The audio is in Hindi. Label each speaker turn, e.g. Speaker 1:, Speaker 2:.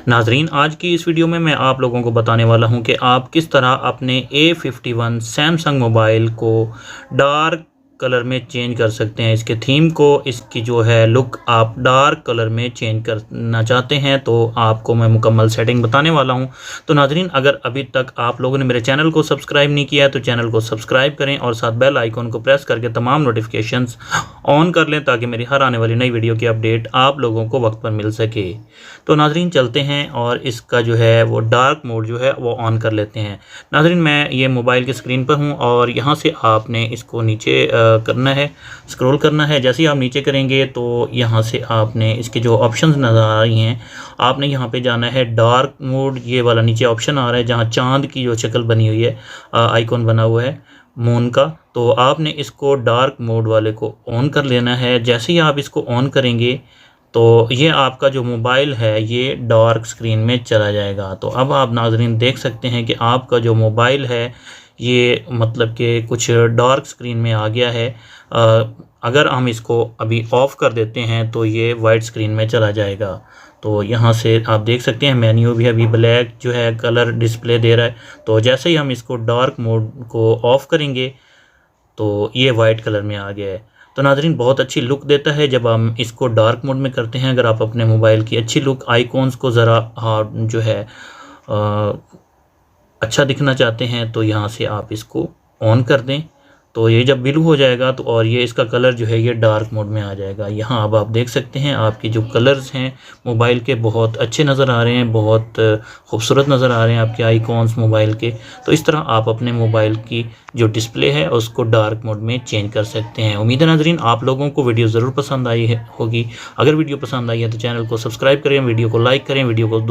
Speaker 1: नाजरीन, आज की इस वीडियो में मैं आप लोगों को बताने वाला हूं कि आप किस तरह अपने A51 सैमसंग मोबाइल को डार्क कलर में चेंज कर सकते हैं। इसके थीम को, इसकी जो है लुक आप डार्क कलर में चेंज करना चाहते हैं तो आपको मैं मुकम्मल सेटिंग बताने वाला हूं। तो नाजरीन, अगर अभी तक आप लोगों ने मेरे चैनल को सब्सक्राइब नहीं किया है तो चैनल को सब्सक्राइब करें और साथ बेल आइकॉन को प्रेस करके तमाम नोटिफिकेशंस ऑन कर लें ताकि मेरी हर आने वाली नई वीडियो की अपडेट आप लोगों को वक्त पर मिल सके। तो नाजरीन, चलते हैं और इसका जो है वो डार्क मोड जो है वो ऑन कर लेते हैं। नाजरीन, मैं ये मोबाइल की स्क्रीन पर हूँ और यहाँ से आपने इसको नीचे करना है, स्क्रॉल करना है। जैसे ही आप नीचे करेंगे तो यहाँ से आपने इसके जो ऑप्शंस नज़र आ रही हैं, आपने यहाँ पे जाना है डार्क मोड। ये वाला नीचे ऑप्शन आ रहा है जहाँ चांद की जो शक्ल बनी हुई है, आइकॉन बना हुआ है मून का, तो आपने इसको डार्क मोड वाले को ऑन कर लेना है। जैसे ही आप इसको ऑन करेंगे तो ये आपका जो मोबाइल है ये डार्क स्क्रीन में चला जाएगा। तो अब आप नाजरीन देख सकते हैं कि आपका जो मोबाइल है ये मतलब कि कुछ डार्क स्क्रीन में आ गया है। अगर हम इसको अभी ऑफ़ कर देते हैं तो ये वाइट स्क्रीन में चला जाएगा। तो यहाँ से आप देख सकते हैं मेन्यू भी अभी ब्लैक जो है कलर डिस्प्ले दे रहा है। तो जैसे ही हम इसको डार्क मोड को ऑफ़ करेंगे तो ये वाइट कलर में आ गया है। तो नाजरीन, बहुत अच्छी लुक देता है जब हम इसको डार्क मोड में करते हैं। अगर आप अपने मोबाइल की अच्छी लुक, आइकॉन्स को ज़रा जो है अच्छा दिखना चाहते हैं तो यहाँ से आप इसको ऑन कर दें। तो ये जब ब्लू हो जाएगा तो और ये इसका कलर जो है ये डार्क मोड में आ जाएगा। यहाँ अब आप देख सकते हैं आपके जो कलर्स हैं मोबाइल के बहुत अच्छे नज़र आ रहे हैं, बहुत खूबसूरत नज़र आ रहे हैं आपके आइकॉन्स मोबाइल के। तो इस तरह आप अपने मोबाइल की जो डिस्प्ले है उसको डार्क मोड में चेंज कर सकते हैं। उम्मीद है नाजरीन आप लोगों को वीडियो ज़रूर पसंद आई होगी। अगर वीडियो पसंद आई है तो चैनल को सब्सक्राइब करें, वीडियो को लाइक करें, वीडियो को